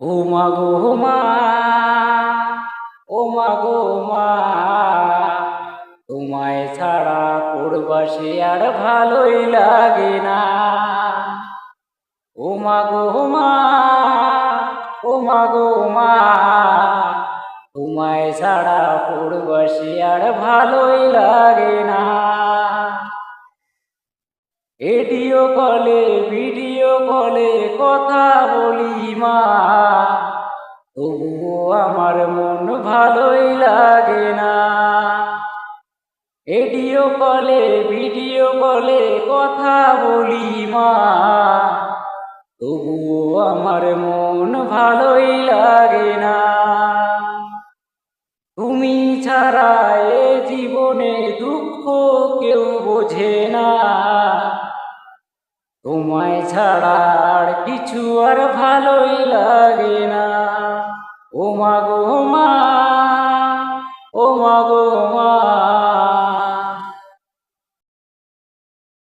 ও মা গো মা, ও মা গো মা, তোমায় ছাড়া পূর্বাসে আর ভালোই লাগে না। ও মা গো মা, ও মা গো মা, তোমায় ছাড়া পূর্বাসে আর ভালোই লাগে না। এডিও কলে ভিডিও কলে কথা বলি মা, তবুও আমার মন ভালোই লাগে না। এডিও কলে ভিডিও কলে কথা বলি মা, তবুও আমার মন ভালোই লাগে না। তুমি ছাড়া এ জীবনে দুঃখ কেউ বোঝে না, তোমায় ছাড়া আর কিছু আর ভালোই লাগে না। ও মা গো মা,